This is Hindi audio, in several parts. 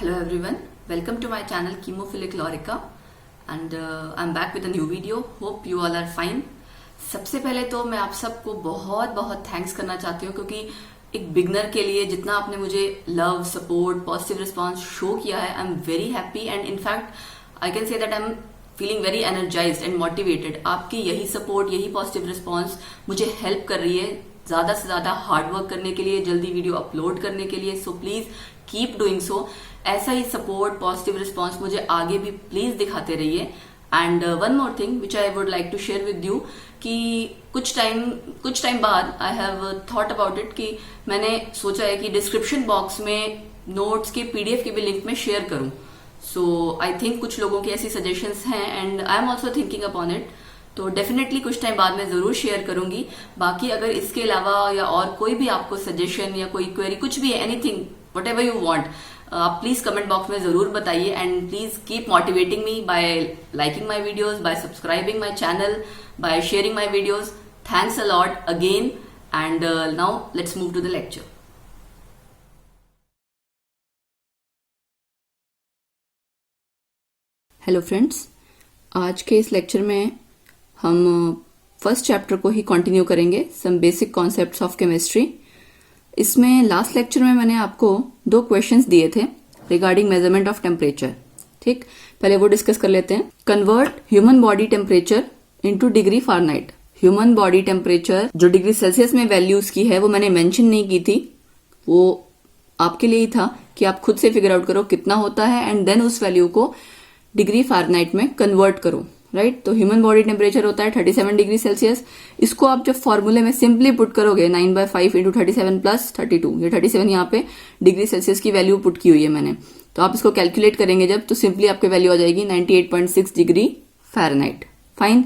Hello everyone, welcome to my channel Chemophilic Lorica and I'm back with a new video. Hope you all are fine. सबसे पहले तो मैं आप सबको बहुत बहुत थैंक्स करना चाहती हूँ क्योंकि एक बिगनर के लिए जितना आपने मुझे love support positive response show किया है, I am very happy and in fact I can say that I am feeling very energised and motivated. आपकी यही सपोर्ट यही पॉजिटिव रिस्पांस मुझे हेल्प कर रही है ज्यादा से ज्यादा हार्ड वर्क करने के लिए, जल्दी वीडियो अपलोड करने के लिए. So please keep doing so. ऐसा ही सपोर्ट पॉजिटिव रिस्पांस मुझे आगे भी प्लीज दिखाते रहिए. And one more thing which I would like to share with you कि कुछ टाइम बाद I have thought about it कि मैंने सोचा है कि डिस्क्रिप्शन बॉक्स में नोट्स के पीडीएफ के भी लिंक में शेयर करूं. सो आई थिंक कुछ लोगों की ऐसी सजेशंस हैं and I am also thinking upon it. तो डेफिनेटली कुछ टाइम बाद मैं जरूर शेयर करूंगी. बाकी अगर इसके अलावा या और कोई भी आपको सजेशन या कोई क्वेरी कुछ भी है, anything whatever you want, आप प्लीज कमेंट बॉक्स में जरूर बताइए. And please keep motivating me by liking my videos, by subscribing my channel, by sharing my videos. Thanks a lot again and now let's move to the lecture. Hello friends, आज के इस लेक्चर में हम फर्स्ट चैप्टर को ही कंटिन्यू करेंगे, some basic concepts of chemistry. इसमें लास्ट लेक्चर में मैंने आपको 2 क्वेश्चंस दिए थे रिगार्डिंग मेजरमेंट ऑफ टेम्परेचर. ठीक, पहले वो डिस्कस कर लेते हैं. Convert human body temperature into degree Fahrenheit. Human body temperature जो डिग्री सेल्सियस में वैल्यूज की है वो मैंने मेंशन नहीं की थी, वो आपके लिए ही था कि आप खुद से फिगर आउट करो कितना होता है एंड देन उस वैल्यू को डिग्री फ़ारेनहाइट में कन्वर्ट करो. राइट, तो ह्यूमन बॉडी टेम्परेचर होता है 37 डिग्री सेल्सियस. इसको आप जब फॉर्मूले में सिंपली पुट करोगे 9/5 इंटू 37 प्लस 32, ये 37 यहाँ पे डिग्री सेल्सियस की वैल्यू पुट की हुई है मैंने, तो आप इसको कैलकुलेट करेंगे जब, तो सिंपली आपकी वैल्यू आ जाएगी 98.6 डिग्री फ़ारेनहाइट. फाइन,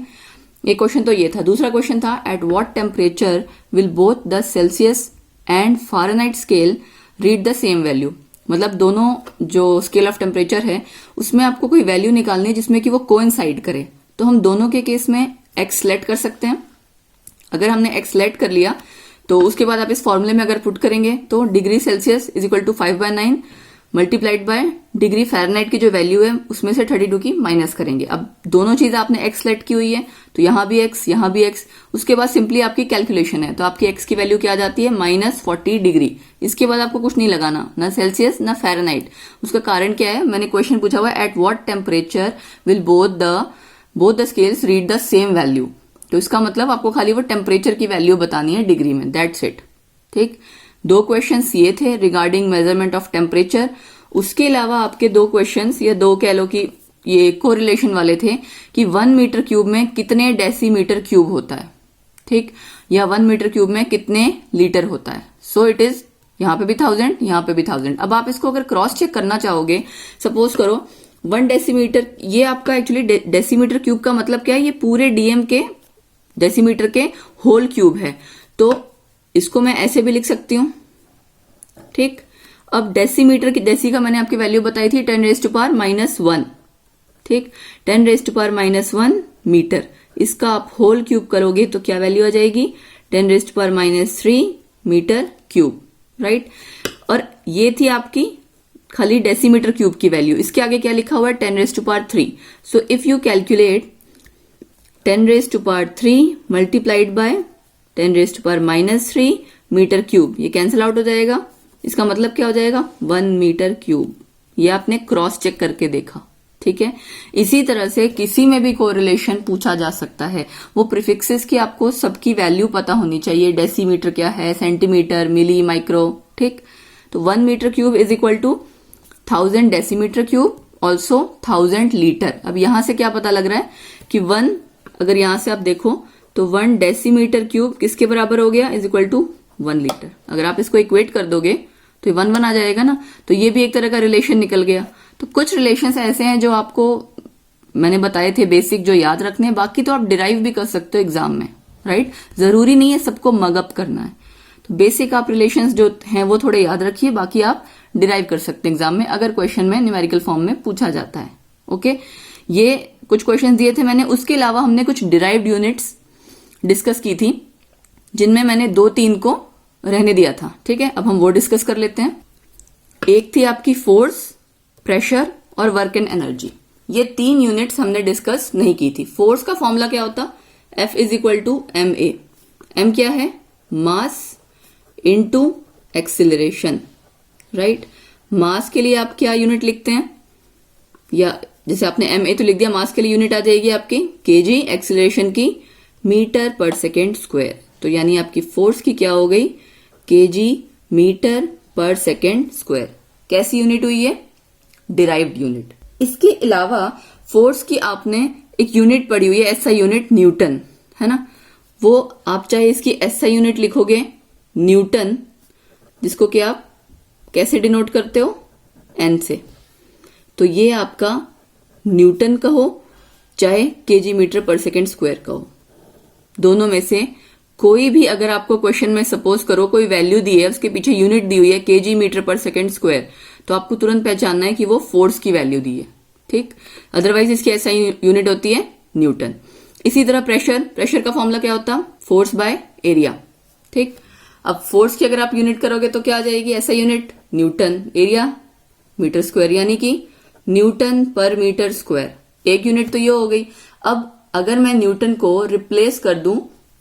एक क्वेश्चन तो ये था. दूसरा क्वेश्चन था at what temperature will both the Celsius and Fahrenheit scale read the same value. मतलब दोनों जो स्केल ऑफ टेम्परेचर है उसमें आपको कोई वैल्यू निकालनी है जिसमें कि वो कोइंसाइड करे. तो हम दोनों के केस में एक्स सेलेक्ट कर सकते हैं. अगर हमने एक्स सेलेक्ट कर लिया तो उसके बाद आप इस फॉर्मूले में अगर पुट करेंगे तो degree Celsius is equal to 5/9 multiplied by degree Fahrenheit की जो वैल्यू है उसमें से 32 की माइनस करेंगे. अब दोनों चीज आपने एक्स सेलेक्ट की हुई है तो यहाँ भी एक्स यहाँ भी एक्स. उसके बाद सिंपली आपकी कैलकुलेशन है, तो आपकी एक्स की वैल्यू क्या आ जाती है -40 डिग्री. इसके बाद आपको कुछ नहीं लगाना, ना सेल्सियस ना फ़ारेनहाइट. उसका कारण क्या है, मैंने क्वेश्चन पूछा हुआ है at what temperature will both the scales read the same value. तो इसका मतलब आपको खाली वो टेम्परेचर की वैल्यू बतानी है डिग्री में, दैट्स इट. ठीक, 2 क्वेश्चंस ये थे रिगार्डिंग मेजरमेंट ऑफ टेम्परेचर. उसके अलावा आपके 2 क्वेश्चंस या 2 कह लो कि ये कोरिलेशन वाले थे कि 1 मीटर क्यूब में कितने डेसीमीटर क्यूब होता है. ठीक, या 1 मीटर क्यूब में कितने लीटर होता है. सो इट इज यहाँ पे भी 1000, यहाँ पे भी 1000. अब आप इसको अगर क्रॉस चेक करना चाहोगे, सपोज करो 1 डेसीमीटर, ये आपका एक्चुअली डेसीमीटर क्यूब का मतलब क्या है, ये पूरे डीएम के डेसीमीटर के होल क्यूब है. तो इसको मैं ऐसे भी लिख सकती हूं. ठीक, अब डेसीमीटर की, डेसी का मैंने आपकी वैल्यू बताई थी 10⁻⁻1. ठीक, 10⁻⁻1 मीटर. इसका आप होल क्यूब करोगे तो क्या वैल्यू आ जाएगी, 10⁻³ मीटर क्यूब. राइट, और ये थी आपकी खाली डेसीमीटर क्यूब की वैल्यू. इसके आगे क्या लिखा हुआ है, 10⁻3. So if you calculate 10⁻³ multiplied by 10⁻³ metre cube, ये कैंसिल आउट हो जाएगा. इसका मतलब क्या हो जाएगा, 1 मीटर क्यूब. ये आपने क्रॉस चेक करके देखा. ठीक है, इसी तरह से किसी में भी कोरिलेशन पूछा जा सकता है. वो प्रीफिक्सेस की आपको सबकी वैल्यू पता होनी चाहिए. डेसीमीटर क्या है, सेंटीमीटर, मिली, माइक्रो. ठीक, तो 1 metre cube is equal to 1000 decimetre cube, also 1000 litre. अब यहां से क्या पता लग रहा है कि 1, अगर यहां से आप देखो तो 1 डेसीमीटर क्यूब किसके बराबर हो गया, इज इक्वल टू 1 लीटर. अगर आप इसको इक्वेट कर दोगे तो 1 आ जाएगा ना. तो ये भी एक तरह का रिलेशन निकल गया. तो कुछ रिलेशंस ऐसे हैं जो आपको मैंने बताए थे बेसिक, जो याद रखने हैं. बाकी तो आप डिराइव भी कर सकते हो एग्जाम में. राइट, जरूरी नहीं है सबको मगअप करना है. तो बेसिक आप रिलेशंस जो हैं वो थोड़े याद रखिए, बाकी आप डिराइव कर सकते हैं एग्जाम में अगर क्वेश्चन में न्यूमेरिकल फॉर्म में पूछा जाता है. ओके, ये कुछ क्वेश्चन दिए थे मैंने. उसके अलावा हमने कुछ डिराइव्ड यूनिट्स डिस्कस की थी जिनमें मैंने 2-3 को रहने दिया था. ठीक है, अब हम वो डिस्कस कर लेते हैं. एक थी आपकी फोर्स प्रेशर और वर्क एंड एनर्जी। ये 3 यूनिट्स हमने डिस्कस नहीं की थी। फोर्स का फॉर्मूला क्या होता? F is equal to ma। m क्या है? Mass into acceleration, right. Mass के लिए आप क्या यूनिट लिखते हैं, या जैसे आपने ma तो लिख दिया, मास के लिए यूनिट आ जाएगी आपकी kg, एक्सिलरेशन की मीटर पर सेकेंड स्क्वायर। तो यानी आपकी फोर्स की क्या हो गई? kg मीटर पर सेकेंड स्क्वायर। कैसी यूनिट हुई है? Derived unit. इसके अलावा फोर्स की आपने एक यूनिट पढ़ी हुई है, एसआई यूनिट, न्यूटन, है ना। वो आप चाहे इसकी एसआई यूनिट लिखोगे न्यूटन, जिसको कि आप कैसे डिनोट करते हो? एन से। तो ये आपका न्यूटन कहो चाहे केजी मीटर पर सेकेंड स्क्वायर कहो, दोनों में से कोई भी अगर आपको क्वेश्चन में सपोज करो कोई वैल्यू दी है, उसके पीछे यूनिट दी हुई है केजी मीटर पर सेकेंड स्क्वायर, तो आपको तुरंत पहचानना है कि वो फोर्स की वैल्यू दी है, ठीक। अदरवाइज इसकी एसआई यूनिट होती है न्यूटन। इसी तरह प्रेशर का फॉर्मूला क्या होता? फोर्स बाय एरिया, ठीक। अब फोर्स की अगर आप यूनिट करोगे तो क्या आ जाएगी? SI unit newton, area metre square, यानी कि न्यूटन पर मीटर स्क्वायर। एक यूनिट तो ये हो गई। अब अगर मैं न्यूटन को रिप्लेस कर दूं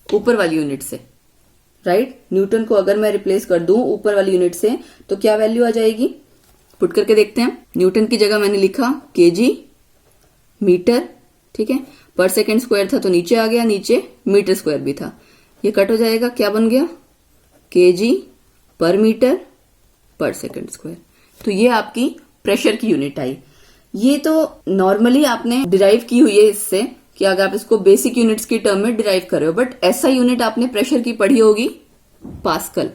ऊपर वाली यूनिट से, राइट, न्यूटन को अगर मैं रिप्लेस कर दूं ऊपर वाली यूनिट से, तो क्या वैल्यू आ जाएगी? पुट करके देखते हैं। न्यूटन की जगह मैंने लिखा केजी मीटर, ठीक है, पर सेकेंड स्क्वायर था तो नीचे आ गया, नीचे मीटर स्क्वायर भी था, ये कट हो जाएगा, क्या बन गया? केजी पर मीटर पर सेकेंड स्क्वायर। तो ये आपकी प्रेशर की यूनिट आई। ये तो नॉर्मली आपने डिराइव की हुई है इससे, कि अगर आप इसको बेसिक यूनिट्स की टर्म में डिराइव कर रहे हो, बट ऐसा यूनिट आपने प्रेशर की पढ़ी होगी पास्कल,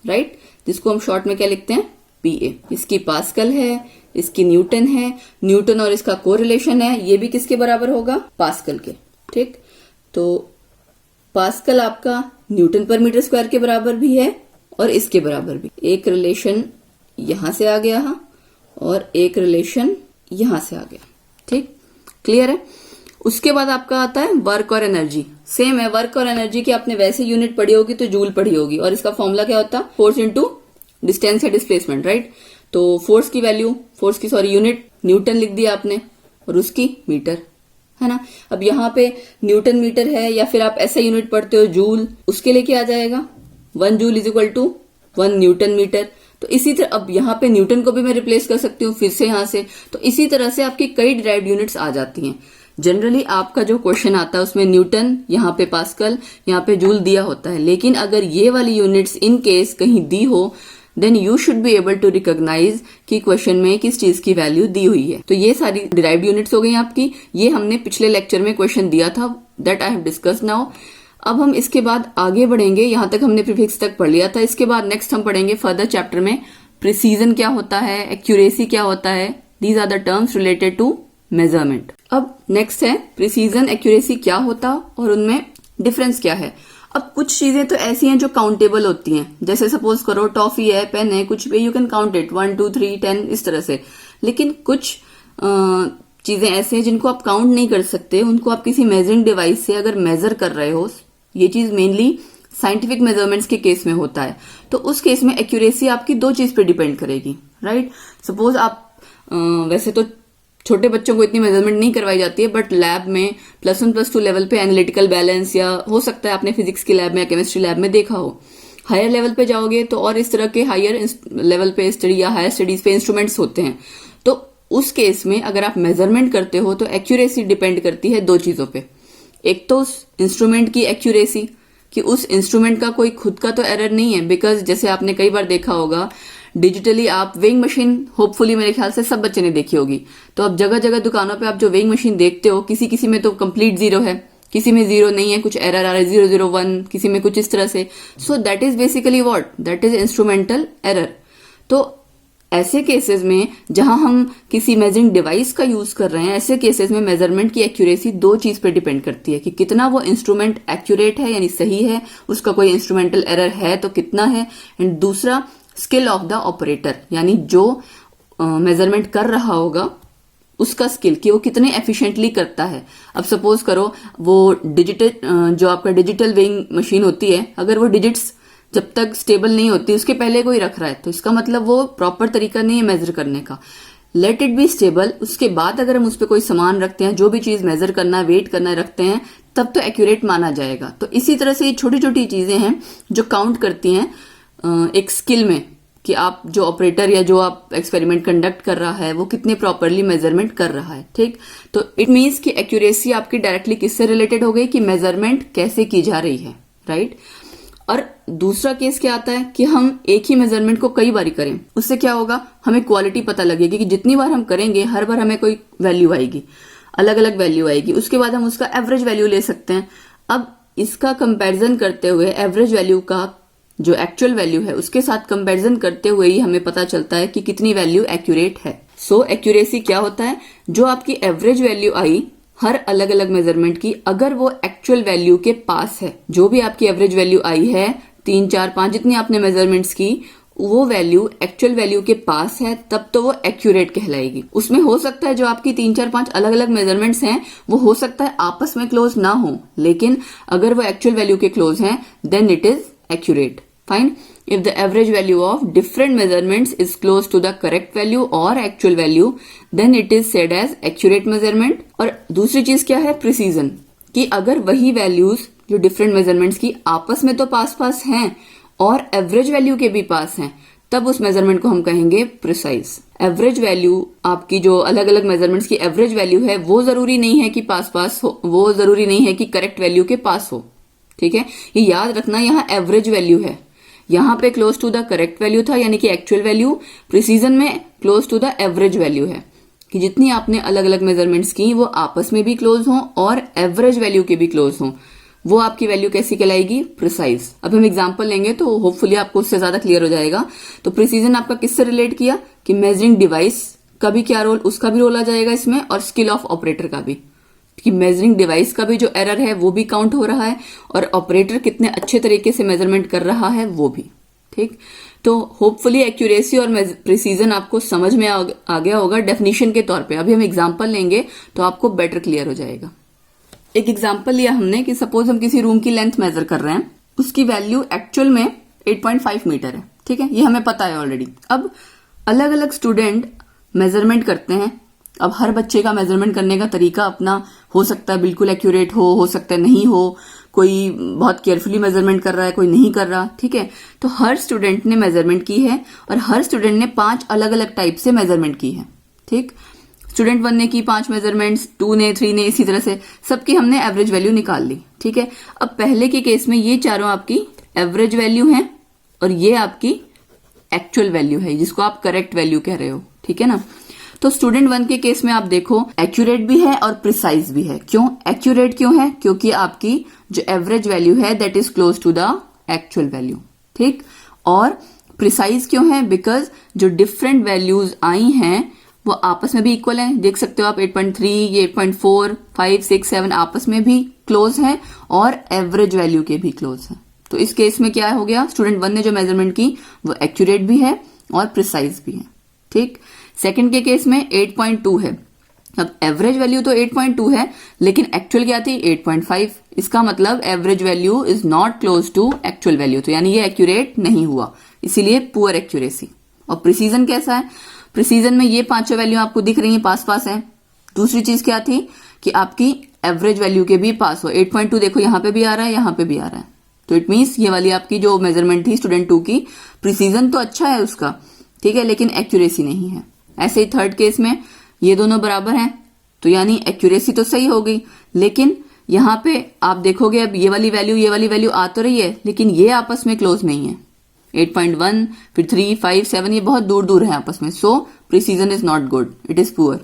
राइट, जिसको हम शॉर्ट में क्या लिखते हैं? पीए। इसकी पास्कल है, इसकी न्यूटन है, न्यूटन और इसका कोरिलेशन है, ये भी किसके बराबर होगा? पास्कल के, ठीक। तो पास्कल आपका न्यूटन पर मीटर स्क्वायर के बराबर भी है और इसके बराबर भी। एक रिलेशन यहां से आ गया और एक रिलेशन यहां से आ गया, ठीक, क्लियर है। उसके बाद आपका आता है वर्क और एनर्जी। सेम है, वर्क और एनर्जी की आपने वैसे यूनिट पढ़ी होगी तो जूल पढ़ी होगी, और इसका फॉर्मूला क्या होता है? फोर्स इंटू डिस्टेंस या डिस्प्लेसमेंट, राइट। तो फोर्स की यूनिट न्यूटन लिख दिया आपने और उसकी मीटर, है ना। अब यहाँ पे न्यूटन मीटर है, या फिर आप ऐसा यूनिट पढ़ते हो जूल, उसके लिए क्या आ जाएगा? 1 joule is equal to 1 newton metre. तो इसी तरह अब यहाँ पे न्यूटन को भी मैं रिप्लेस कर सकती हूँ फिर से यहाँ से। तो इसी तरह से आपकी कई डिराइव्ड यूनिट्स आ जाती हैं। जनरली आपका जो क्वेश्चन आता है उसमें न्यूटन, यहाँ पे पास्कल, यहाँ पे जूल दिया होता है, लेकिन अगर ये वाली यूनिट्स इन केस कहीं दी हो, then you should be able to recognise कि क्वेश्चन में किस चीज की वैल्यू दी हुई है। तो ये सारी डिराइव्ड यूनिट्स हो गई आपकी। ये हमने पिछले लेक्चर में क्वेश्चन दिया था, that I have discussed now. अब हम इसके बाद आगे बढ़ेंगे, यहां तक हमने प्रीफिक्स तक पढ़ लिया था। इसके बाद नेक्स्ट हम पढ़ेंगे फर्दर चैप्टर में प्रिसीजन क्या होता है, एक्यूरेसी क्या होता है। These are the terms related to measurement. अब नेक्स्ट है प्रिसीजन, एक्यूरेसी क्या होता और उनमें डिफरेंस क्या है। अब कुछ चीजें तो ऐसी हैं जो काउंटेबल होती हैं, जैसे सपोज करो टॉफी है, पेन है, कुछ भी, यू कैन काउंट इट 1 2 3 10 इस तरह से। लेकिन कुछ चीजें ऐसे हैं जिनको आप काउंट नहीं कर सकते, उनको आप किसी मेजरिंग डिवाइस से अगर मेजर कर रहे हो, ये चीज मेनली साइंटिफिक मेजरमेंट्स के केस में होता है, तो उस केस में एक्यूरेसी आपकी दो चीज पे डिपेंड करेगी, राइट। सपोज आप वैसे तो छोटे बच्चों को इतनी मेजरमेंट नहीं करवाई जाती है, बट लैब में +1 +2 लेवल पे एनालिटिकल बैलेंस, या हो सकता है आपने फिजिक्स की लैब में या केमिस्ट्री लैब में देखा हो। हायर लेवल पे जाओगे तो और इस तरह के हायर लेवल पे स्टडी या हायर स्टडीज पे इंस्ट्रूमेंट्स होते हैं। तो उस केस में अगर आप मेजरमेंट करते हो तो एक्यूरेसी डिपेंड करती है दो चीजों पे। एक तो उस इंस्ट्रूमेंट की एक्यूरेसी, कि उस इंस्ट्रूमेंट का कोई खुद का तो एरर नहीं है, बिकॉज जैसे आपने कई बार देखा होगा डिजिटली आप वेइंग मशीन, होपफुली मेरे ख्याल से सब बच्चे ने देखी होगी, तो अब जगह जगह दुकानों पे आप जो वेइंग मशीन देखते हो, किसी किसी में तो कंप्लीट जीरो है, किसी में जीरो नहीं है, कुछ एरर आ रहा है 001, किसी में कुछ इस तरह से। So that is basically what, that is instrumental error. तो ऐसे केसेस में जहां हम किसी मेजरिंग डिवाइस का यूज कर रहे हैं, ऐसे केसेस में मेजरमेंट की एक्यूरेसी दो चीज पे डिपेंड करती है, कि कितना वो इंस्ट्रूमेंट एक्यूरेट है यानी सही है, उसका कोई इंस्ट्रूमेंटल एरर है तो कितना है, एंड दूसरा स्किल ऑफ द ऑपरेटर, यानी जो मेजरमेंट कर रहा होगा उसका स्किल, कि वो कितने एफिशिएंटली करता है। अब सपोज करो वो डिजिटल जो आपका डिजिटल वेइंग मशीन होती है, अगर वो डिजिट्स जब तक स्टेबल नहीं होती उसके पहले कोई रख रहा है, तो इसका मतलब वो प्रॉपर तरीका नहीं है मेजर करने का। लेट इट बी स्टेबल, उसके बाद अगर हम उस पर कोई सामान रखते हैं, जो भी चीज मेजर करना है, वेट करना रखते हैं, तब तो एक्यूरेट माना जाएगा। तो इसी तरह से ये छोटी छोटी चीजें हैं जो काउंट करती हैं एक स्किल में, कि आप जो ऑपरेटर या जो आप एक्सपेरिमेंट कंडक्ट कर रहा है वो कितने प्रॉपरली मेजरमेंट कर रहा है। ठीक, तो इट मीन्स कि एक्यूरेसी आपकी डायरेक्टली किससे रिलेटेड हो गई, कि मेजरमेंट कैसे की जा रही है, राइट। और दूसरा केस क्या आता है कि हम एक ही मेजरमेंट को कई बार करें, उससे क्या होगा, हमें क्वालिटी पता लगेगी कि जितनी बार हम करेंगे हर बार हमें कोई वैल्यू आएगी, अलग अलग वैल्यू आएगी। उसके बाद हम उसका एवरेज वैल्यू ले सकते हैं। अब इसका कंपैरिजन करते हुए एवरेज वैल्यू का जो एक्चुअल वैल्यू है उसके साथ कंपैरिजन करते हुए ही हमें पता चलता है कि कितनी वैल्यू एक्यूरेट है। सो एक्यूरेसी क्या होता है, जो आपकी एवरेज वैल्यू आई हर अलग अलग मेजरमेंट की, अगर वो एक्चुअल वैल्यू के पास है, जो भी आपकी एवरेज वैल्यू आई है 3, 4, 5 जितनी आपने मेजरमेंट्स की, वो वैल्यू एक्चुअल वैल्यू के पास है, तब तो वो एक्यूरेट कहलाएगी। उसमें हो सकता है जो आपकी 3, 4, 5 अलग अलग मेजरमेंट्स हैं वो हो सकता है आपस में क्लोज ना हो, लेकिन अगर वो एक्चुअल वैल्यू के क्लोज हैं then it is accurate. Fine. If the average value of different measurements is close to the correct value or actual value, then it is said as accurate measurement. और दूसरी चीज क्या है, precision, कि अगर वही values जो different measurements की आपस में तो पास पास हैं और average value के भी पास हैं, तब उस मेजरमेंट को हम कहेंगे प्रिसाइज। एवरेज वैल्यू आपकी जो अलग अलग मेजरमेंट्स की एवरेज वैल्यू है वो जरूरी नहीं है कि पास पास हो, वो जरूरी नहीं है कि करेक्ट वैल्यू के पास हो। ठीक है, ये याद रखना, यहाँ एवरेज वैल्यू है, यहाँ पे close to the correct value था यानी कि एक्चुअल वैल्यू, प्रिसीजन में close to the average value है, कि जितनी आपने अलग अलग मेजरमेंट्स की वो आपस में भी क्लोज हों और एवरेज वैल्यू के भी क्लोज हों, वो आपकी वैल्यू कैसी कहलाएगी, प्रिसाइज। अब हम एग्जांपल लेंगे तो होपफुली आपको उससे ज्यादा क्लियर हो जाएगा। तो प्रिसीजन आपका किससे रिलेट किया, कि मेजरिंग डिवाइस का भी क्या रोल, उसका भी रोल आ जाएगा इसमें, और स्किल ऑफ ऑपरेटर का भी, कि मेजरिंग डिवाइस का भी जो एरर है वो भी काउंट हो रहा है और ऑपरेटर कितने अच्छे तरीके से मेजरमेंट कर रहा है वो भी। ठीक, तो होपफुली एक्यूरेसी और प्रिसीजन आपको समझ में आ गया होगा डेफिनेशन के तौर पे। अभी हम एग्जांपल लेंगे तो आपको बेटर क्लियर हो जाएगा। एक एग्जांपल लिया हमने कि सपोज हम किसी रूम की लेंथ मेजर कर रहे हैं, उसकी वैल्यू एक्चुअल में 8.5 मीटर है। ठीक है, ये हमें पता है ऑलरेडी। अब अलग अलग स्टूडेंट मेजरमेंट करते हैं। अब हर बच्चे का मेजरमेंट करने का तरीका अपना हो सकता है, बिल्कुल एक्यूरेट हो सकता है नहीं हो, कोई बहुत केयरफुली मेजरमेंट कर रहा है, कोई नहीं कर रहा। ठीक है, तो हर स्टूडेंट ने मेजरमेंट की है और हर स्टूडेंट ने 5 अलग अलग टाइप से मेजरमेंट की है। ठीक, स्टूडेंट 1 ने की 5 मेजरमेंट्स, 2 ने, 3 ने, इसी तरह से सबकी हमने एवरेज वैल्यू निकाल ली। ठीक है, अब पहले के केस में ये चारों आपकी एवरेज वैल्यू हैं और ये आपकी एक्चुअल वैल्यू है, जिसको आप करेक्ट वैल्यू कह रहे हो। ठीक है ना, तो स्टूडेंट 1 के केस में आप देखो एक्यूरेट भी है और प्रिसाइज भी है। क्यों एक्यूरेट क्यों है, क्योंकि आपकी जो एवरेज वैल्यू है that is close to the actual value. ठीक, और प्रिसाइज क्यों है, बिकॉज जो डिफरेंट वैल्यूज आई हैं वो आपस में भी इक्वल हैं। देख सकते हो आप 8.3, ये 8.4, 5, 6, 7 आपस में भी क्लोज हैं और एवरेज वैल्यू के भी क्लोज हैं। तो इस केस में क्या हो गया, स्टूडेंट 1 ने जो मेजरमेंट की वो एक्यूरेट भी है और प्रिसाइज भी है। ठीक, सेकंड के केस में 8.2 है। अब एवरेज वैल्यू तो 8.2 है लेकिन एक्चुअल क्या थी 8.5। इसका मतलब average value is not close to actual value, तो यानी ये एक्यूरेट नहीं हुआ, इसीलिए पुअर एक्यूरेसी। और प्रिसीजन कैसा है, प्रिसीजन में ये 5 वैल्यू आपको दिख रही है, पास पास है। दूसरी चीज क्या थी कि आपकी एवरेज वैल्यू के भी पास हो। 8.2 देखो यहाँ पे भी आ रहा है, यहाँ पे भी आ रहा है, तो इट मीन्स ये वाली आपकी जो मेजरमेंट थी स्टूडेंट 2 की, प्रिसीजन तो अच्छा है उसका, ठीक है, लेकिन एक्यूरेसी नहीं है। ऐसे ही थर्ड केस में ये दोनों बराबर हैं, तो यानी एक्यूरेसी तो सही हो गई, लेकिन यहाँ पे आप देखोगे अब ये वाली वैल्यू आ तो रही है लेकिन ये आपस में क्लोज नहीं है। 8.1 फिर 3, 5, 7 ये बहुत दूर दूर है आपस में, so precision is not good, it is poor.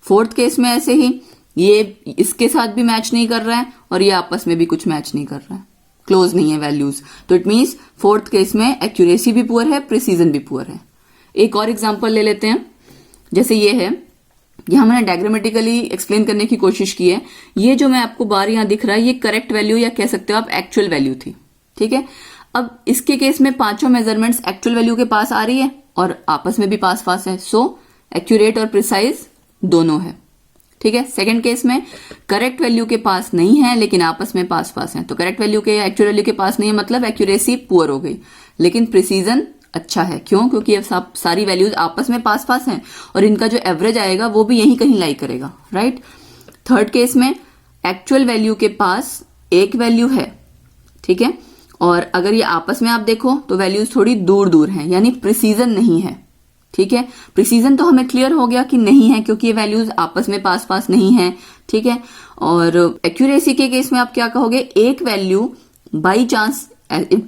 Fourth case में ऐसे ही ये इसके साथ भी मैच नहीं कर रहा है और ये आपस में भी कुछ मैच नहीं कर रहा है, क्लोज नहीं है वैल्यूज, तो इट मीन्स फोर्थ केस में एक्यूरेसी भी पुअर है, प्रिसीजन भी पुअर है। एक और एग्जांपल ले लेते हैं, जैसे ये है, यहां मैंने डायग्रामेटिकली एक्सप्लेन करने की कोशिश की है। ये जो मैं आपको बार यहां दिख रहा है ये करेक्ट वैल्यू या कह सकते हो आप एक्चुअल वैल्यू थी। ठीक है, अब इसके केस में 5 मेजरमेंट्स एक्चुअल वैल्यू के पास आ रही है और आपस में भी पास पास है, सो एक्यूरेट और प्रिसाइज दोनों है। ठीक है, सेकंड केस में करेक्ट वैल्यू के पास नहीं है लेकिन आपस में पास पास है, तो करेक्ट वैल्यू के या एक्चुअल वैल्यू के पास नहीं है मतलब एक्यूरेसी पुअर हो गई, लेकिन प्रिसीजन अच्छा है। क्यों? क्योंकि ये सब सारी वैल्यूज आपस में पास पास हैं और इनका जो एवरेज आएगा वो भी यहीं कहीं लाई करेगा, राइट। थर्ड केस में एक्चुअल वैल्यू के पास एक वैल्यू है, ठीक है, और अगर ये आपस में आप देखो तो वैल्यूज थोड़ी दूर दूर हैं, यानी प्रिसीजन नहीं है, ठीक है। प्रिसीजन तो हमें क्लियर हो गया कि नहीं है क्योंकि ये वैल्यूज आपस में पास पास नहीं है, ठीक है। और एक्यूरेसी के केस में आप क्या कहोगे, एक वैल्यू बाई चांस,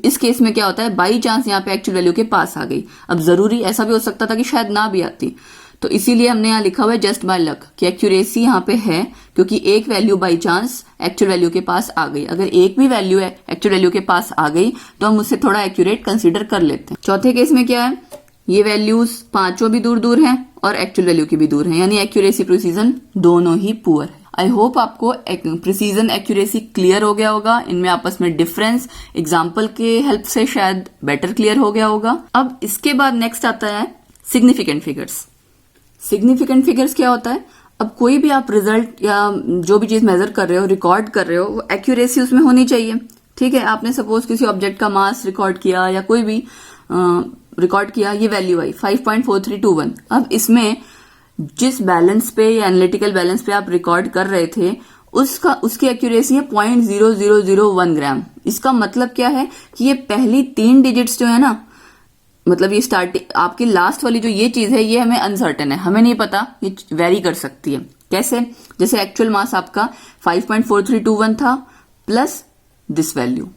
इस केस में क्या होता है, बाई चांस यहाँ पे एक्चुअल वैल्यू के पास आ गई। अब जरूरी ऐसा भी हो सकता था कि शायद ना भी आती, तो इसीलिए हमने यहाँ लिखा हुआ है जस्ट बाय लक कि एक्यूरेसी यहाँ पे है क्योंकि एक value by chance actual value के पास आ गई। अगर एक भी वैल्यू है एक्चुअल वैल्यू के पास आ गई तो हम उससे थोड़ा एक्यूरेट कंसीडर कर लेते हैं। चौथे केस में क्या है, ये वैल्यूज पांचों भी दूर दूर हैं और एक्चुअल वैल्यू की भी दूर है, यानी एक्यूरेसी प्रिसीजन दोनों ही पुअर है। आई होप आपको प्रिसीजन एक्यूरेसी क्लियर हो गया होगा, इनमें आपस में डिफरेंस एग्जाम्पल के हेल्प से शायद बेटर क्लियर हो गया होगा। अब इसके बाद नेक्स्ट आता है सिग्निफिकेंट फिगर्स। सिग्निफिकेंट फिगर्स क्या होता है, अब कोई भी आप रिजल्ट या जो भी चीज मेजर कर रहे हो, रिकॉर्ड कर रहे हो, वो एक्यूरेसी उसमें होनी चाहिए, ठीक है। आपने सपोज किसी ऑब्जेक्ट का मास रिकॉर्ड किया या कोई भी रिकॉर्ड किया, ये वैल्यू आई 5.4321। अब इसमें जिस बैलेंस पे या एनालिटिकल बैलेंस पे आप रिकॉर्ड कर रहे थे उसकी एक्यूरेसी है 0.0001 ग्राम। इसका मतलब क्या है कि ये पहली 3 डिजिट्स जो है ना, मतलब ये स्टार्टिंग आपकी लास्ट वाली जो ये चीज है ये हमें अनसर्टेन है, हमें नहीं पता, ये वेरी कर सकती है। कैसे? जैसे एक्चुअल मास आपका 5.4321 था प्लस दिस वैल्यू,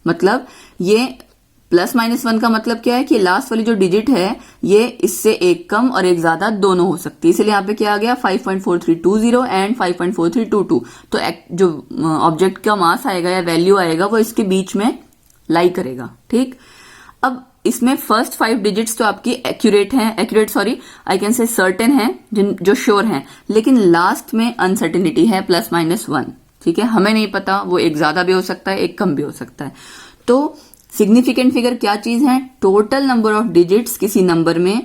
मतलब ये प्लस माइनस 1 का मतलब क्या है कि लास्ट वाली जो डिजिट है ये इससे एक कम और एक ज्यादा दोनों हो सकती है, इसलिए यहाँ पे क्या आ गया 5.4320 एंड 5.4322। तो जो ऑब्जेक्ट का मास आएगा या वैल्यू आएगा वो इसके बीच में लाई करेगा, ठीक। अब इसमें फर्स्ट 5 डिजिट्स तो आपकी आई कैन से सर्टेन है, जो श्योर हैं, लेकिन लास्ट में अनसर्टेनिटी है +-1, ठीक है। हमें नहीं पता, वो एक ज्यादा भी हो सकता है एक कम भी हो सकता है। तो सिग्निफिकेंट फिगर क्या चीज है, टोटल नंबर ऑफ डिजिट्स किसी नंबर में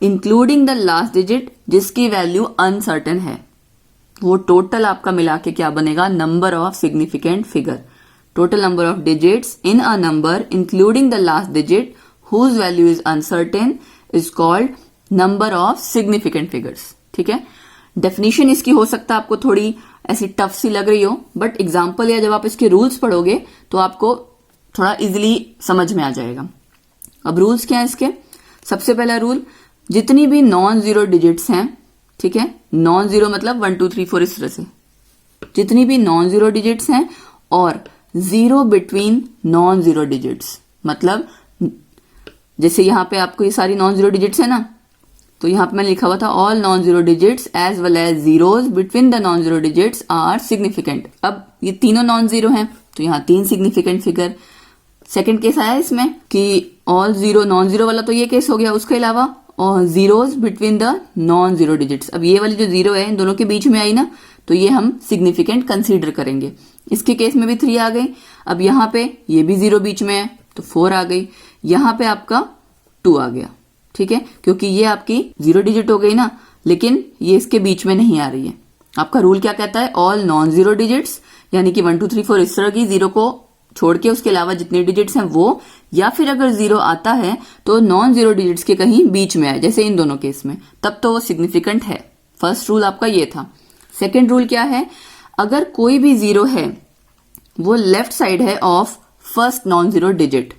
इंक्लूडिंग द लास्ट डिजिट जिसकी वैल्यू अनसर्टेन है, वो टोटल आपका मिला के क्या बनेगा, number of significant figure. Total number of digits in a number including the last digit whose value is uncertain is called number of significant figures, ठीक है। डेफिनेशन इसकी हो सकता है आपको थोड़ी ऐसी टफ सी लग रही हो, बट एग्जाम्पल या जब आप इसके रूल्स पढ़ोगे तो आपको थोड़ा इजिली समझ में आ जाएगा। अब रूल्स क्या है इसके, सबसे पहला रूल, जितनी भी नॉन जीरो डिजिट्स हैं, ठीक है, नॉन जीरो मतलब 1 2 3 4 इस तरह से, जितनी भी नॉन जीरो डिजिट्स हैं और zero between non zero digits, मतलब जैसे यहाँ पे आपको ये सारी नॉन जीरो डिजिट्स है ना, तो यहाँ पे मैंने लिखा हुआ था all non zero digits as well as zeros between the non zero digits are significant. अब ये तीनों नॉन जीरो हैं तो यहाँ 3 सिग्निफिकेंट फिगर। सेकंड केस आया इसमें कि ऑल जीरो, नॉन जीरो वाला तो ये केस हो गया, उसके अलावा और zeros between the non zero digits. अब ये वाली जो जीरो है इन दोनों के बीच में आई ना, तो ये हम सिग्निफिकेंट कंसीडर करेंगे। इसके केस में भी 3 आ गई। अब यहाँ पे ये भी जीरो बीच में है तो 4 आ गई, यहाँ पे आपका 2 आ गया, ठीक है, क्योंकि ये आपकी जीरो डिजिट हो गई ना, लेकिन ये इसके बीच में नहीं आ रही है। आपका रूल क्या कहता है, ऑल नॉन जीरो डिजिट्स, यानी कि 1 2 3 4 इस तरह की जीरो को छोड़ के उसके अलावा जितने डिजिट्स हैं वो, या फिर अगर जीरो आता है तो नॉन जीरो डिजिट्स के कहीं बीच में आए, जैसे इन दोनों केस में, तब तो वो सिग्निफिकेंट है। फर्स्ट रूल आपका ये था। सेकेंड रूल क्या है, अगर कोई भी जीरो है वो लेफ्ट साइड है of first non zero digit.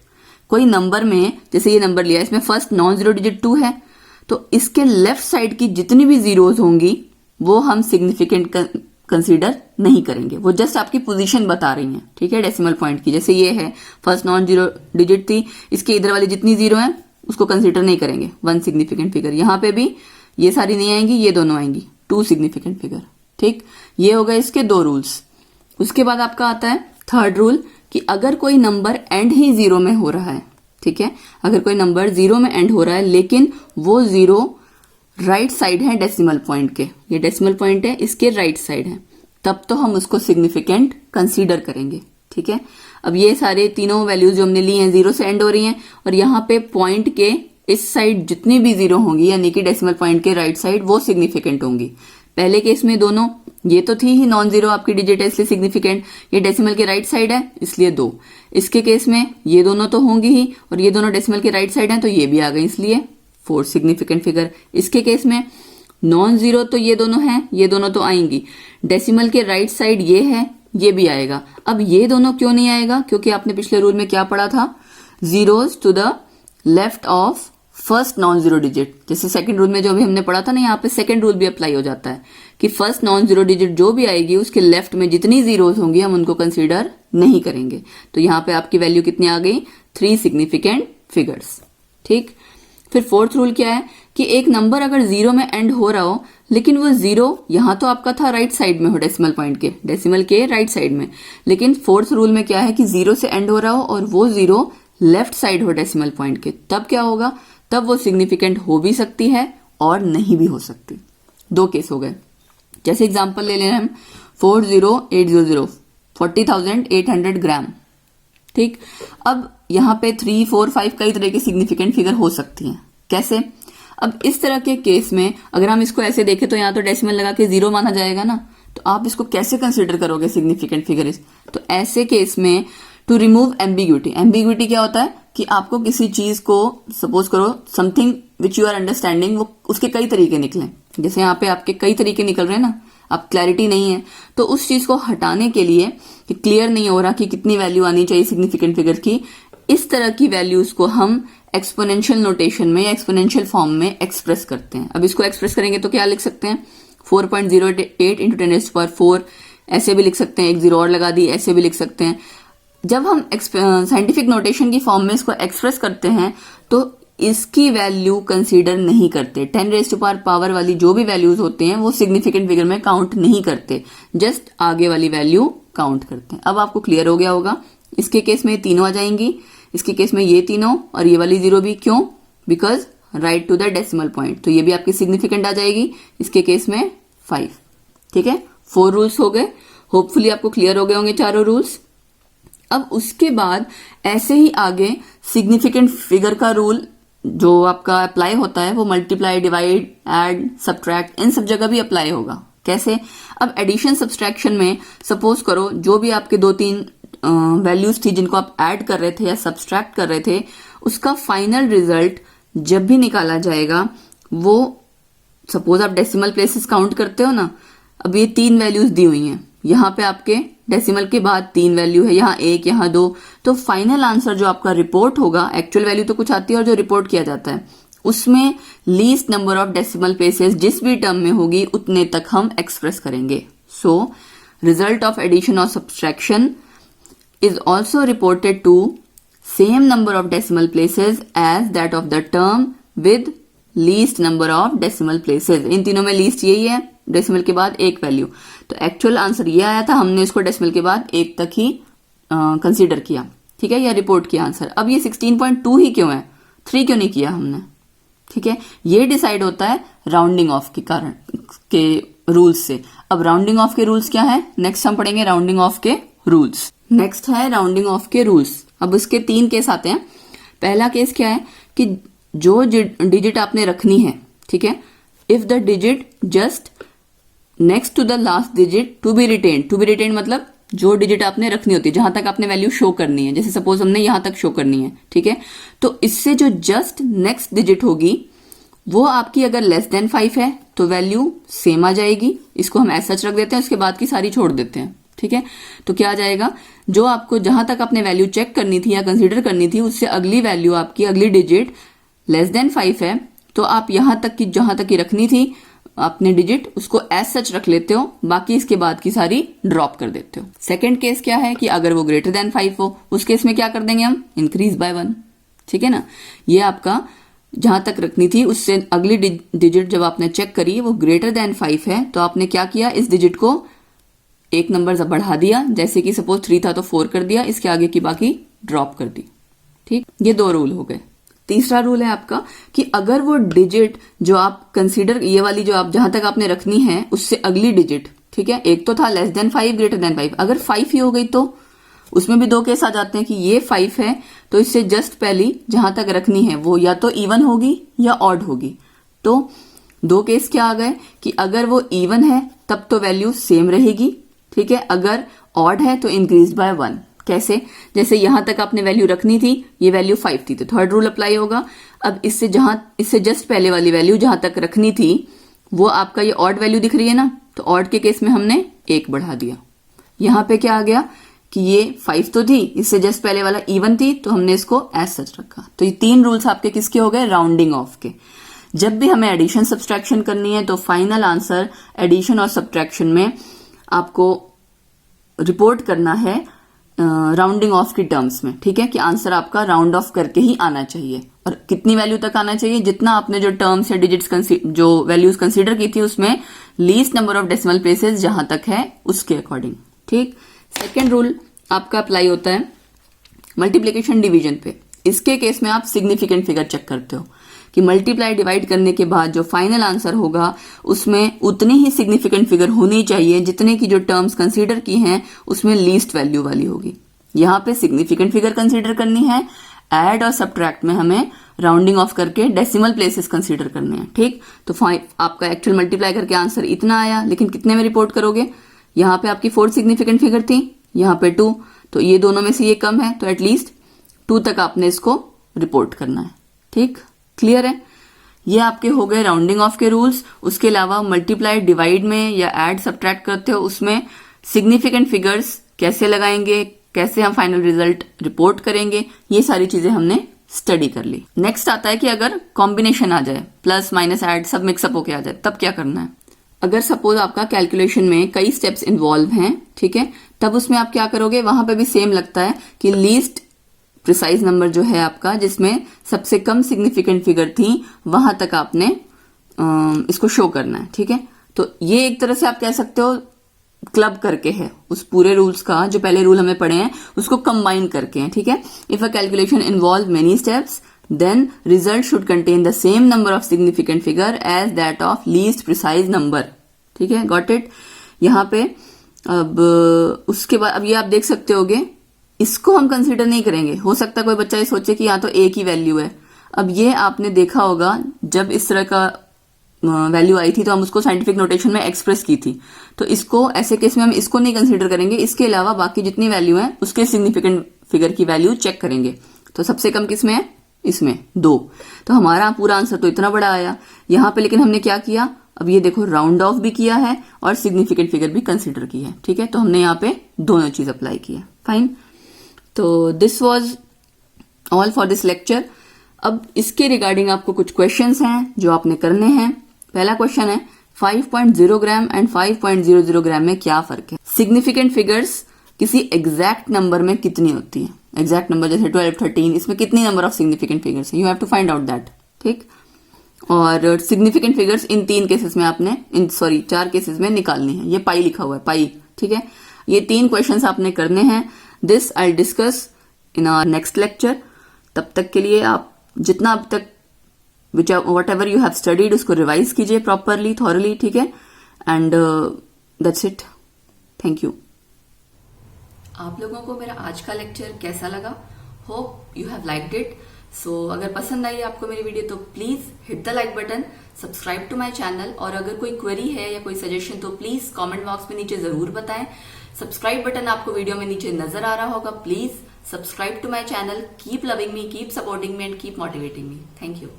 कोई नंबर में, जैसे ये नंबर लिया, इसमें फर्स्ट नॉन जीरो डिजिट 2 है, तो इसके लेफ्ट साइड की जितनी भी जीरोज होंगी वो हम सिग्निफिकेंट कंसीडर नहीं करेंगे, वो जस्ट आपकी पोजीशन बता रही हैं, ठीक है, डेसिमल पॉइंट की। जैसे ये है फर्स्ट नॉन जीरो डिजिट थी, इसके इधर वाली जितनी जीरो है उसको कंसीडर नहीं करेंगे, 1 सिग्निफिकेंट फिगर। यहाँ पे भी ये सारी नहीं आएंगी, ये दोनों आएंगी, 2 सिग्निफिकेंट फिगर, ठीक। ये हो गए इसके 2 रूल्स। उसके बाद आपका आता है थर्ड रूल कि अगर कोई नंबर एंड ही जीरो में हो रहा है, ठीक है, अगर कोई नंबर जीरो में एंड हो रहा है लेकिन वो जीरो राइट साइड है डेसिमल पॉइंट के, ये डेसिमल पॉइंट है इसके राइट साइड है, तब तो हम उसको सिग्निफिकेंट कंसीडर करेंगे, ठीक है। अब ये सारे तीनों वैल्यूज जो हमने ली हैं जीरो से एंड हो रही हैं, और यहाँ पे पॉइंट के इस साइड जितनी भी जीरो होंगी, यानी कि डेसिमल पॉइंट के राइट साइड, वो सिग्निफिकेंट होंगी। पहले केस में दोनों ये तो थी ही नॉन जीरो आपकी डिजिट है इसलिए सिग्निफिकेंट, ये डेसिमल के राइट साइड है इसलिए 2। इसके केस में ये दोनों तो होंगी ही और ये दोनों डेसिमल के राइट साइड हैं तो ये भी आ गई इसलिए 4 सिग्निफिकेंट फिगर। इसके केस में नॉन जीरो तो ये दोनों हैं, ये दोनों तो आएंगी, डेसिमल के राइट साइड ये है, ये भी आएगा। अब ये दोनों क्यों नहीं आएगा? क्योंकि आपने पिछले रूल में क्या पढ़ा था, zeros to the left of first non zero digit. जैसे सेकंड रूल में जो भी हमने पढ़ा था ना, यहाँ पे सेकंड रूल भी अप्लाई हो जाता है कि फर्स्ट नॉन जीरो डिजिट जो भी आएगी उसके लेफ्ट में जितनी जीरोज होंगी हम उनको कंसीडर नहीं करेंगे। तो यहाँ पे आपकी वैल्यू कितनी आ गई, 3 सिग्निफिकेंट फिगर्स। ठीक, फिर फोर्थ रूल क्या है कि एक नंबर अगर जीरो में एंड हो रहा हो लेकिन वो जीरो यहाँ तो आपका था राइट साइड में हो डेसिमल पॉइंट के, डेसिमल के राइट साइड में, लेकिन फोर्थ रूल में क्या है कि जीरो से एंड हो रहा हो और वो जीरो लेफ्ट साइड हो डेसिमल पॉइंट के, तब क्या होगा, तब वो सिग्निफिकेंट हो भी सकती है और नहीं भी हो सकती। 2 केस हो गए। जैसे एग्जांपल ले लें हम 40800 40,800 ग्राम। ठीक, अब यहाँ पे 3, 4, 5 कई तरह की सिग्निफिकेंट फिगर हो सकती हैं। कैसे? अब इस तरह के केस में अगर हम इसको ऐसे देखें तो यहाँ तो डेसिमल लगा के 0 माना जाएगा ना, तो आप इसको कैसे कंसिडर करोगे सिग्निफिकेंट फिगर? तो ऐसे केस में टू रिमूव एम्बिग्यूटी, एम्बिग्यूटी क्या होता है कि आपको किसी चीज को सपोज करो something which you are understanding, वो उसके कई तरीके निकले, जैसे यहाँ पे आपके कई तरीके निकल रहे हैं ना, आप क्लैरिटी नहीं है, तो उस चीज को हटाने के लिए कि क्लियर नहीं हो रहा कि कितनी वैल्यू आनी चाहिए सिग्निफिकेंट फिगर की, इस तरह की वैल्यूज को हम एक्सपोनेंशियल नोटेशन में या एक्सपोनेंशियल फॉर्म में एक्सप्रेस करते हैं। अब इसको एक्सप्रेस करेंगे तो क्या लिख सकते हैं, 4.08 इंटू 10⁴, ऐसे भी लिख सकते हैं, एक जीरो और लगा दी, ऐसे भी लिख सकते हैं। जब हम साइंटिफिक नोटेशन की फॉर्म में इसको एक्सप्रेस करते हैं तो इसकी वैल्यू कंसीडर नहीं करते। 10⁻⁴ वाली जो भी वैल्यूज होते हैं वो सिग्निफिकेंट फिगर में काउंट नहीं करते, जस्ट आगे वाली वैल्यू काउंट करते हैं। अब आपको क्लियर हो गया होगा। इसके केस में ये तीनों आ जाएंगी, इसके केस में ये तीनों और ये वाली जीरो भी। क्यों? Because right to the decimal point, तो ये भी आपकी सिग्निफिकेंट आ जाएगी। इसके केस में 5। ठीक है, 4 रूल्स हो गए। होपफुली आपको क्लियर हो गए होंगे चारों रूल्स। अब उसके बाद ऐसे ही आगे सिग्निफिकेंट फिगर का रूल जो आपका अप्लाई होता है वो मल्टीप्लाई, डिवाइड, ऐड, सब्ट्रैक्ट, इन सब जगह भी अप्लाई होगा। कैसे? अब एडिशन सब्सट्रैक्शन में सपोज करो जो भी आपके 2-3 वैल्यूज थी जिनको आप ऐड कर रहे थे या सब्सट्रैक्ट कर रहे थे, उसका फाइनल रिजल्ट जब भी निकाला जाएगा वो, सपोज आप डेसिमल प्लेसेस काउंट करते हो ना, अब ये 3 वैल्यूज दी हुई हैं, यहाँ पे आपके डेसिमल के बाद 3 वैल्यू है, यहाँ 1, यहाँ 2, तो फाइनल आंसर जो आपका रिपोर्ट होगा, एक्चुअल वैल्यू तो कुछ आती है और जो रिपोर्ट किया जाता है उसमें least number of decimal places जिस भी टर्म में होगी उतने तक हम एक्सप्रेस करेंगे। सो रिजल्ट ऑफ एडिशन और subtraction is also reported to same number of decimal places as that of the term with least number of decimal places। इन तीनों में लीस्ट यही है, डेसिमल के बाद 1 वैल्यू। तो एक्चुअल आंसर ये आया था, हमने इसको डेसिमल के बाद 1 तक ही कंसीडर किया। ठीक है, या रिपोर्ट किया आंसर। अब ये 16.2 ही क्यों है, 3 क्यों नहीं किया हमने? ठीक है, ये डिसाइड होता है राउंडिंग ऑफ के कारण के रूल्स से। अब राउंडिंग ऑफ के रूल्स क्या है, नेक्स्ट हम पढ़ेंगे राउंडिंग ऑफ के रूल्स। नेक्स्ट है राउंडिंग ऑफ के रूल्स। अब उसके 3 केस आते हैं। पहला केस क्या है कि जो डिजिट आपने रखनी है, ठीक है, if the digit just next to the last digit to be retained. To be retained मतलब जो डिजिट आपने रखनी होती है, जहां तक आपने वैल्यू शो करनी है, जैसे सपोज हमने यहां तक शो करनी है, ठीक है, तो इससे जो जस्ट नेक्स्ट डिजिट होगी वो आपकी अगर लेस देन 5 है तो वैल्यू सेम आ जाएगी, इसको हम ऐसा रख देते हैं, उसके बाद की सारी छोड़ देते हैं। ठीक है, तो क्या आ जाएगा, जो आपको जहां तक आपने वैल्यू चेक करनी थी या कंसीडर करनी थी उससे अगली वैल्यू आपकी अगली डिजिट लेस देन 5 है, तो आप यहां तक की जहां तक की रखनी थी आपने डिजिट उसको एज सच रख लेते हो, बाकी इसके बाद की सारी ड्रॉप कर देते हो। सेकंड केस क्या है कि अगर वो ग्रेटर देन 5 हो, उस केस में क्या कर देंगे हम, इंक्रीज बाय 1। ठीक है ना, ये आपका जहां तक रखनी थी उससे अगली डिजिट जब आपने चेक करी वो ग्रेटर देन 5 है, तो आपने क्या किया, इस डिजिट को 1 नंबर बढ़ा दिया, जैसे कि सपोज 3 था तो 4 कर दिया, इसके आगे की बाकी ड्रॉप कर दी। ठीक, ये 2 रूल हो गए। तीसरा रूल है आपका कि अगर वो डिजिट जो आप कंसीडर, ये वाली जो आप जहां तक आपने रखनी है उससे अगली डिजिट, ठीक है, एक तो था लेस देन 5 ग्रेटर देन 5, अगर 5 ही हो गई तो उसमें भी 2 केस आ जाते हैं कि ये 5 है तो इससे जस्ट पहली जहां तक रखनी है वो या तो इवन होगी या ऑड होगी। तो दो केस क्या आ गए कि अगर वो इवन है तब तो वैल्यू सेम रहेगी, ठीक है, अगर ऑड है तो इंक्रीज बाय 1। कैसे? जैसे यहां तक आपने वैल्यू रखनी थी, ये वैल्यू 5 थी तो थर्ड रूल अप्लाई होगा। अब इससे जस्ट पहले वाली वैल्यू जहां तक रखनी थी वो आपका ये ऑड वैल्यू दिख रही है ना, तो ऑड के केस में हमने 1 बढ़ा दिया। यहां पे क्या आ गया कि ये 5 तो थी, इससे जस्ट पहले वाला इवन थी तो हमने इसको एज सच रखा। तो ये 3 रूल्स आपके किसके हो गए? राउंडिंग ऑफ के। जब भी हमें एडिशन सब्सट्रैक्शन करनी है तो फाइनल आंसर एडिशन और सब्सट्रैक्शन में आपको रिपोर्ट करना है राउंडिंग ऑफ की टर्म्स में, ठीक है, कि आंसर आपका राउंड ऑफ करके ही आना चाहिए। और कितनी वैल्यू तक आना चाहिए? जितना आपने जो टर्म्स या डिजिट्स जो वैल्यूज कंसीडर की थी उसमें least number of decimal places जहां तक है उसके अकॉर्डिंग, ठीक। सेकेंड रूल आपका अप्लाई होता है मल्टीप्लीकेशन डिवीजन पे। इसके केस में आप सिग्निफिकेंट फिगर चेक करते हो कि मल्टीप्लाई डिवाइड करने के बाद जो फाइनल आंसर होगा उसमें उतनी ही सिग्निफिकेंट फिगर होनी चाहिए जितने की जो टर्म्स कंसीडर की हैं उसमें लीस्ट वैल्यू वाली होगी। यहां पे सिग्निफिकेंट फिगर कंसीडर करनी है, ऐड और सब्ट्रैक्ट में हमें राउंडिंग ऑफ करके डेसिमल प्लेसेस कंसीडर करने हैं, ठीक। तो आपका एक्चुअल मल्टीप्लाई करके आंसर इतना आया, लेकिन कितने में रिपोर्ट करोगे? यहाँ पे आपकी 4 सिग्निफिकेंट फिगर थी, यहाँ पे 2, तो ये दोनों में से ये कम है तो एटलीस्ट 2 तक आपने इसको रिपोर्ट करना है, ठीक। क्लियर है? ये आपके हो गए राउंडिंग ऑफ के रूल्स। उसके अलावा मल्टीप्लाई डिवाइड में या ऐड सब्ट्रैक्ट करते हो उसमें सिग्निफिकेंट फिगर्स कैसे लगाएंगे, कैसे हम फाइनल रिजल्ट रिपोर्ट करेंगे, ये सारी चीजें हमने स्टडी कर ली। नेक्स्ट आता है कि अगर कॉम्बिनेशन आ जाए, प्लस माइनस ऐड सब मिक्सअप होके आ जाए, तब क्या करना है। अगर सपोज आपका कैलकुलेशन में कई स्टेप्स इन्वॉल्व हैं, ठीक है, तब उसमें आप क्या करोगे? वहां पे भी सेम लगता है कि लीस्ट प्रिसाइज नंबर जो है आपका, जिसमें सबसे कम सिग्निफिकेंट फिगर थी, वहां तक आपने इसको शो करना है, ठीक है। तो ये एक तरह से आप कह सकते हो क्लब करके है, उस पूरे रूल्स का जो पहले रूल हमें पढ़े हैं उसको कंबाइन करके है, ठीक है। If a calculation involve many steps then result should contain the same number of significant figure as that of least precise number, ठीक है, got it। यहाँ पे अब उसके बाद अब ये आप देख सकते होगे, इसको हम कंसीडर नहीं करेंगे। हो सकता है कोई बच्चा ये सोचे कि यहाँ तो एक ही वैल्यू है। अब ये आपने देखा होगा जब इस तरह का वैल्यू आई थी तो हम उसको साइंटिफिक नोटेशन में एक्सप्रेस की थी, तो इसको ऐसे केस में हम इसको नहीं कंसीडर करेंगे। इसके अलावा बाकी जितनी वैल्यू है उसके सिग्निफिकेंट फिगर की वैल्यू चेक करेंगे। तो सबसे कम किसमें है? इसमें 2। तो हमारा पूरा आंसर तो इतना बड़ा आया यहाँ पे, लेकिन हमने क्या किया? अब ये देखो राउंड ऑफ भी किया है और सिग्निफिकेंट फिगर भी कंसीडर की है, ठीक है। तो हमने यहाँ पे दोनों चीज अप्लाई की है, फाइन। तो this was all for this lecture. अब इसके रिगार्डिंग आपको कुछ क्वेश्चंस हैं जो आपने करने हैं। पहला क्वेश्चन है 5.0 ग्राम एंड 5.00 ग्राम में क्या फर्क है? सिग्निफिकेंट फिगर्स किसी एग्जैक्ट नंबर में कितनी होती है? एग्जैक्ट नंबर जैसे 12, 13, इसमें कितनी नंबर ऑफ सिग्निफिकेंट फिगर्स है? You have to find out that, ठीक। और सिग्निफिकेंट फिगर्स इन 3 केसेस में आपने 4 केसेस में निकालनी है। ये पाई लिखा हुआ है, पाई, ठीक है। ये 3 क्वेश्चंस आपने करने हैं। This I discuss in our next lecture. तब तक के लिए आप जितना अब तक whatever you have studied उसको रिवाइज कीजिए प्रॉपरली, थॉरली, ठीक है। And that's it, thank you. आप लोगों को मेरा आज का लेक्चर कैसा लगा? Hope you have liked it. So अगर पसंद आई आपको मेरी वीडियो तो please hit the like button, subscribe to my channel, और अगर कोई क्वेरी है या कोई सजेशन तो प्लीज कमेंट बॉक्स में नीचे जरूर बताएं। सब्सक्राइब बटन आपको वीडियो में नीचे नजर आ रहा होगा। Please subscribe to my channel. Keep loving me, keep supporting me and keep motivating me. Thank you.